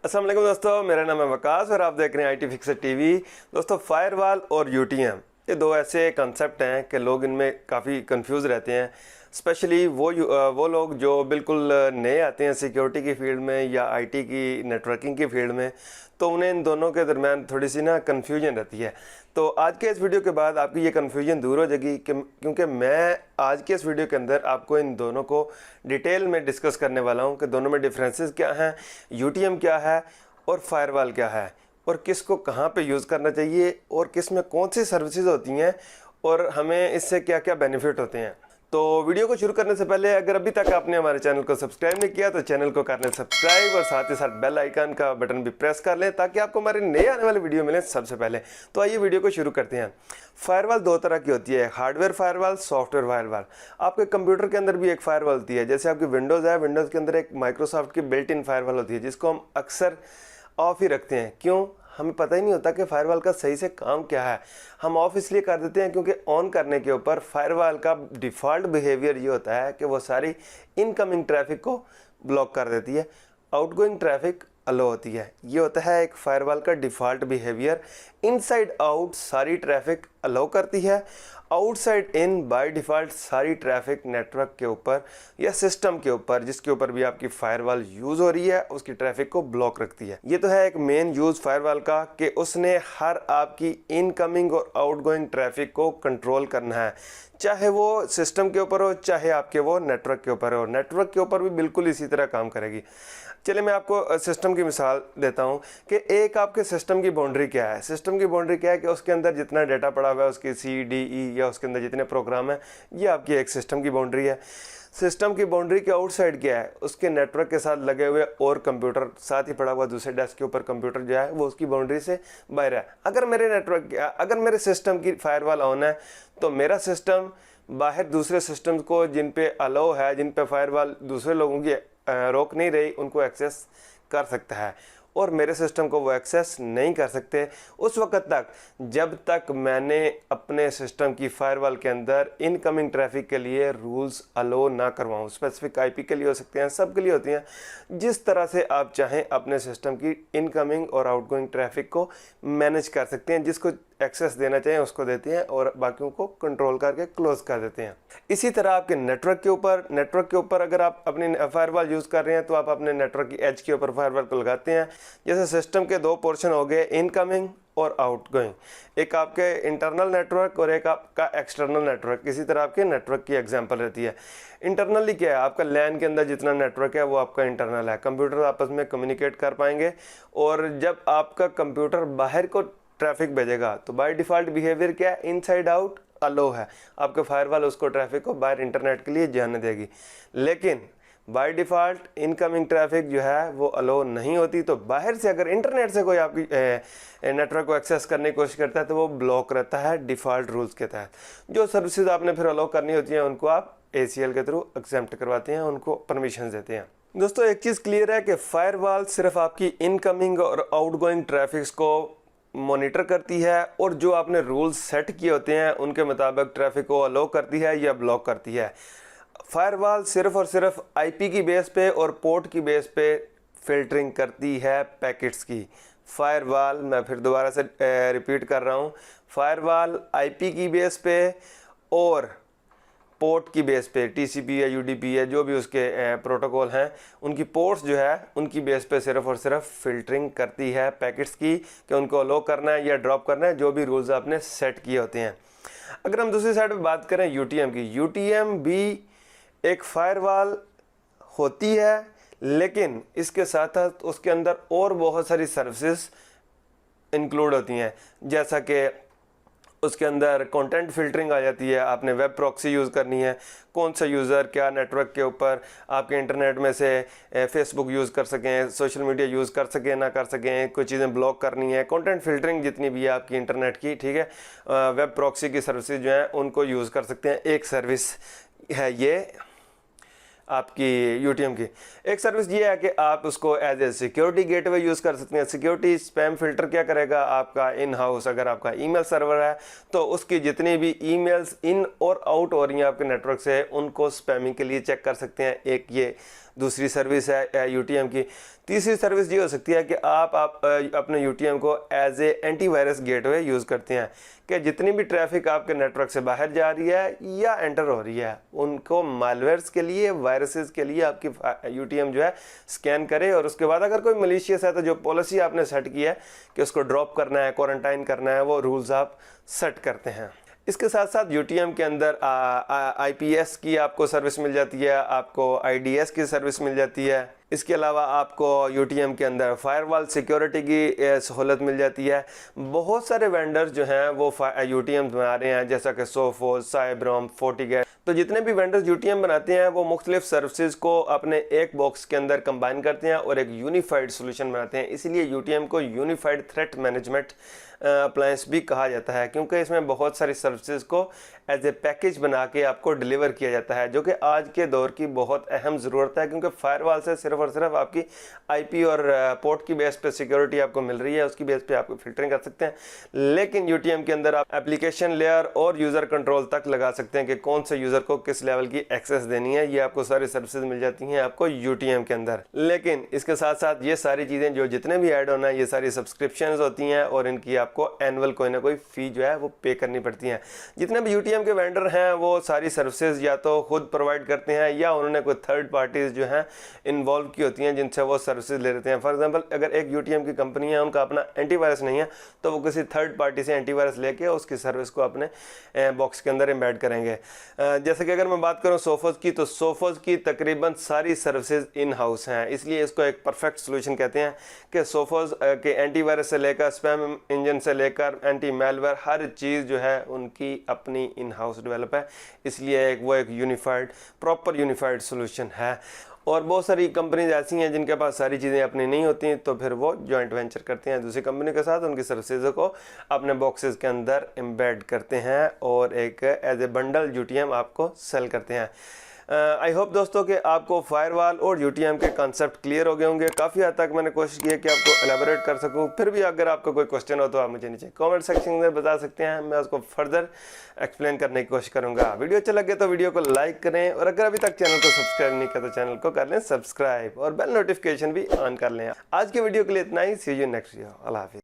अस्सलाम वालेकुम दोस्तों, मेरा नाम है वकास और आप देख रहे हैं ITFIXER टीवी। दोस्तों, फायरवॉल और यूटीएम ये दो ऐसे कंसेप्ट हैं कि लोग इनमें काफ़ी कंफ्यूज रहते हैं। स्पेशली वो लोग जो बिल्कुल नए आते हैं सिक्योरिटी की फील्ड में या आईटी की नेटवर्किंग की फील्ड में, तो उन्हें इन दोनों के दरमियान थोड़ी सी कन्फ्यूजन रहती है। तो आज के इस वीडियो के बाद आपकी ये कन्फ्यूजन दूर हो जाएगी क्योंकि मैं आज के इस वीडियो के अंदर आपको इन दोनों को डिटेल में डिस्कस करने वाला हूँ कि दोनों में डिफरेंसेस क्या हैं, यूटीएम क्या है और फायरवॉल क्या है और किसको कहाँ पे यूज़ करना चाहिए और किस में कौन सी सर्विसेज होती हैं और हमें इससे क्या क्या बेनिफिट होते हैं। तो वीडियो को शुरू करने से पहले अगर अभी तक आपने हमारे चैनल को सब्सक्राइब नहीं किया तो चैनल को कर लें सब्सक्राइब और साथ ही साथ बेल आइकन का बटन भी प्रेस कर लें ताकि आपको हमारे नए आने वाले वीडियो मिलें सबसे पहले। तो आइए वीडियो को शुरू करते हैं। फायरवॉल दो तरह की होती है, हार्डवेयर फायरवॉल, सॉफ्टवेयर फायरवॉल। आपके कंप्यूटर के अंदर भी एक फायरवॉल होती है, जैसे आपकी विंडोज़ है, विंडोज़ के अंदर एक माइक्रोसॉफ्ट की बिल्ट इन फायरवॉल होती है जिसको हम अक्सर ऑफ ही रखते हैं। क्यों? हमें पता ही नहीं होता कि फायरवॉल का सही से काम क्या है। हम ऑफ इसलिए कर देते हैं क्योंकि ऑन करने के ऊपर फायरवॉल का डिफ़ॉल्ट बिहेवियर ये होता है कि वो सारी इनकमिंग ट्रैफिक को ब्लॉक कर देती है, आउटगोइंग ट्रैफिक अलो होती है। ये होता है एक फायरवॉल का डिफ़ॉल्ट बिहेवियर। इनसाइड आउट सारी ट्रैफिक अलो करती है, आउटसाइड इन बाय डिफ़ॉल्ट सारी ट्रैफिक नेटवर्क के ऊपर या सिस्टम के ऊपर जिसके ऊपर भी आपकी फायरवॉल यूज़ हो रही है उसकी ट्रैफिक को ब्लॉक रखती है। ये तो है एक मेन यूज़ फायरवॉल का कि उसने हर आपकी इनकमिंग और आउटगोइंग ट्रैफिक को कंट्रोल करना है, चाहे वो सिस्टम के ऊपर हो चाहे आपके वो नेटवर्क के ऊपर हो। नेटवर्क के ऊपर भी बिल्कुल इसी तरह काम करेगी। चलिए मैं आपको सिस्टम की मिसाल देता हूं कि एक आपके सिस्टम की बाउंड्री क्या है। सिस्टम की बाउंड्री क्या है कि उसके अंदर जितना डाटा पड़ा हुआ है, उसकी CDE या उसके अंदर जितने प्रोग्राम है, ये आपकी एक सिस्टम की बाउंड्री है। सिस्टम की बाउंड्री के आउटसाइड क्या है? उसके नेटवर्क के साथ लगे हुए और कंप्यूटर, साथ ही पड़ा हुआ दूसरे डेस्क के ऊपर कंप्यूटर जो है वो उसकी बाउंड्री से बाहर है। अगर मेरे सिस्टम की फायरवॉल ऑन है तो मेरा सिस्टम बाहर दूसरे सिस्टम को जिन पे अलाउ है, जिन पे फायरवॉल दूसरे लोगों की रोक नहीं रही, उनको एक्सेस कर सकता है और मेरे सिस्टम को वो एक्सेस नहीं कर सकते उस वक्त तक जब तक मैंने अपने सिस्टम की फायरवॉल के अंदर इनकमिंग ट्रैफिक के लिए रूल्स अलो ना करवाऊँ। स्पेसिफिक IP के लिए हो सकते हैं, सब के लिए होती हैं। जिस तरह से आप चाहें अपने सिस्टम की इनकमिंग और आउटगोइंग ट्रैफिक को मैनेज कर सकते हैं। जिसको एक्सेस देना चाहिए उसको देते हैं और बाकियों को कंट्रोल करके क्लोज कर देते हैं। इसी तरह आपके नेटवर्क के ऊपर अगर आप अपनी फायरवॉल यूज़ कर रहे हैं तो आप अपने नेटवर्क की एज के ऊपर फायरवॉल को लगाते हैं। जैसे सिस्टम के दो पोर्शन हो गए, इनकमिंग और आउटगोइंग, एक आपके इंटरनल नेटवर्क और एक आपका एक्सटर्नल नेटवर्क। इसी तरह आपके नेटवर्क की एग्जांपल रहती है। इंटरनली क्या है? आपका लैन के अंदर जितना नेटवर्क है वो आपका इंटरनल है। कंप्यूटर आपस में कम्युनिकेट कर पाएंगे और जब आपका कंप्यूटर बाहर को ट्रैफिक भेजेगा तो बाय डिफ़ॉल्ट बिहेवियर क्या है? इनसाइड आउट अलो है। आपके फायरवॉल उसको ट्रैफिक को बाहर इंटरनेट के लिए जाने देगी, लेकिन बाय डिफ़ॉल्ट इनकमिंग ट्रैफिक जो है वो अलो नहीं होती। तो बाहर से अगर इंटरनेट से कोई आपकी नेटवर्क को एक्सेस करने की कोशिश करता है तो वो ब्लॉक रहता है डिफ़ॉल्ट रूल्स के तहत। जो सर्विसेज आपने फिर अलो करनी होती हैं उनको आप ACL के थ्रू एग्जेम्प्ट करवाते हैं, उनको परमिशन देते हैं। दोस्तों, एक चीज़ क्लियर है कि फायरवॉल सिर्फ आपकी इनकमिंग और आउटगोइंग ट्रैफिक्स को मॉनिटर करती है और जो आपने रूल्स सेट किए होते हैं उनके मुताबिक ट्रैफिक को अलो करती है या ब्लॉक करती है। फायरवॉल सिर्फ और सिर्फ IP की बेस पे और पोर्ट की बेस पे फिल्टरिंग करती है पैकेट्स की। फायरवॉल, मैं फिर दोबारा से रिपीट कर रहा हूँ, फायरवॉल IP की बेस पे और पोर्ट की बेस पे, TCP या UDP है, जो भी उसके प्रोटोकॉल हैं, उनकी पोर्ट्स जो है उनकी बेस पे सिर्फ और सिर्फ फिल्टरिंग करती है पैकेट्स की कि उनको अलो करना है या ड्रॉप करना है, जो भी रूल्स आपने सेट किए होते हैं। अगर हम दूसरी साइड पे बात करें UTM की, UTM भी एक फायरवॉल होती है, लेकिन इसके साथ साथ उसके अंदर और बहुत सारी सर्विसेज इंक्लूड होती हैं। जैसा कि उसके अंदर कंटेंट फिल्टरिंग आ जाती है। आपने वेब प्रॉक्सी यूज़ करनी है, कौन सा यूज़र क्या नेटवर्क के ऊपर आपके इंटरनेट में से फेसबुक यूज़ कर सकें, सोशल मीडिया यूज़ कर सकें ना कर सकें, कोई चीज़ें ब्लॉक करनी है, कंटेंट फिल्टरिंग जितनी भी है आपकी इंटरनेट की, ठीक है, वेब प्रॉक्सी की सर्विसेज जो हैं उनको यूज़ कर सकते हैं। एक सर्विस है ये आपकी यूटीएम की। एक सर्विस ये है कि आप उसको as a security gateway use कर सकते हैं। सिक्योरिटी स्पैम फिल्टर क्या करेगा, आपका इन हाउस अगर आपका ईमेल सर्वर है तो उसकी जितनी भी ईमेल्स इन और आउट हो रही हैं आपके नेटवर्क से, उनको स्पैमिंग के लिए चेक कर सकते हैं। एक ये दूसरी सर्विस है यूटीएम की। तीसरी सर्विस ये हो सकती है कि आप अपने यूटीएम को as a antivirus gateway use करते हैं कि जितनी भी ट्रैफिक आपके नेटवर्क से बाहर जा रही है या एंटर हो रही है उनको मालवेयर्स के लिए, वायरसेस के लिए आपकी यूटीएम जो है स्कैन करे, और उसके बाद अगर कोई मलिशियस है तो जो पॉलिसी आपने सेट की है कि उसको ड्रॉप करना है, क्वारंटाइन करना है, वो रूल्स आप सेट करते हैं। इसके साथ साथ यूटीएम के अंदर आईपीएस की आपको सर्विस मिल जाती है, आपको आईडीएस की सर्विस मिल जाती है। इसके अलावा आपको यूटीएम के अंदर फायरवॉल सिक्योरिटी की सहूलत मिल जाती है। बहुत सारे वेंडर्स जो हैं वो यूटीएम बना रहे हैं, जैसा कि सोफोस, साइब्रोम, फोर्टिगेट। तो जितने भी वेंडर्स यूटीएम बनाते हैं वो मुख्तलिफ सर्विसेज को अपने एक बॉक्स के अंदर कंबाइन करते हैं और एक यूनिफाइड सोल्यूशन बनाते हैं। इसीलिए यूटीएम को यूनिफाइड थ्रेट मैनेजमेंट अप्लायंस भी कहा जाता है, क्योंकि इसमें बहुत सारी सर्विसेज को एज ए पैकेज बना के आपको डिलीवर किया जाता है, जो कि आज के दौर की बहुत अहम ज़रूरत है। क्योंकि फायरवॉल से सिर्फ और सिर्फ आपकी आईपी और पोर्ट की बेस पे सिक्योरिटी आपको मिल रही है, उसकी बेस पे आप फिल्टरिंग कर सकते हैं, लेकिन यूटीएम के अंदर आप एप्लीकेशन लेयर और यूज़र कंट्रोल तक लगा सकते हैं कि कौन से यूज़र को किस लेवल की एक्सेस देनी है। ये आपको सारी सर्विसेज मिल जाती हैं आपको यूटीएम के अंदर। लेकिन इसके साथ साथ ये सारी चीज़ें जो जितने भी ऐड ऑन है ये सारी सब्सक्रिप्शन होती हैं और इनकी आपको एनुअल कोई ना कोई फ़ी जो है वो पे करनी पड़ती है। जितने भी यूटीएम के वेंडर हैं वो सारी सर्विसेज या तो खुद प्रोवाइड करते हैं या उन्होंने कोई थर्ड पार्टीज जो हैं इन्वॉल्व की होती हैं जिनसे वो सर्विसेज ले लेते हैं। फॉर एग्जांपल अगर एक यूटीएम की कंपनी है, उनका अपना एंटीवायरस नहीं है, तो वो किसी थर्ड पार्टी से एंटीवायरस लेके उसकी सर्विस को अपने बॉक्स के अंदर एम्बेड करेंगे। जैसे कि अगर मैं बात करूँ सोफोज की, तो सोफोज की तकरीबन सारी सर्विसेज इन हाउस हैं, इसलिए इसको एक परफेक्ट सोल्यूशन कहते हैं कि सोफोज के एंटीवायरस से लेकर स्पैम इंजन से लेकर एंटी मेलवेयर हर चीज़ जो है उनकी अपनी इन हाउस डेवलप है, इसलिए वो एक यूनिफाइड प्रॉपर यूनिफाइड सोल्यूशन है। और बहुत सारी कंपनीज ऐसी हैं जिनके पास सारी चीज़ें अपनी नहीं होती, तो फिर वो जॉइंट वेंचर करते हैं दूसरी कंपनी के साथ, उनकी सर्विसेज को अपने बॉक्सेस के अंदर एम्बेड करते हैं और एक एज ए बंडल यूटीएम आपको सेल करते हैं। आई होप दोस्तों कि आपको फायरवॉल और यूटीएम के कॉन्सेप्ट क्लियर हो गए होंगे। काफ़ी हद तक मैंने कोशिश की है कि आपको एलेबोरेट कर सकूं, फिर भी अगर आपका कोई क्वेश्चन हो तो आप मुझे नीचे कमेंट सेक्शन में बता सकते हैं, मैं उसको फर्दर एक्सप्लेन करने की कोशिश करूंगा। वीडियो अच्छा लगे तो वीडियो को लाइक करें और अगर अभी तक चैनल को सब्सक्राइब नहीं किया तो चैनल को कर लें सब्सक्राइब और बेल नोटिफिकेशन भी ऑन कर लें। आज के वीडियो के लिए इतना ही। सी यू नेक्स्ट वीडियो। अल्लाह हाफिज़।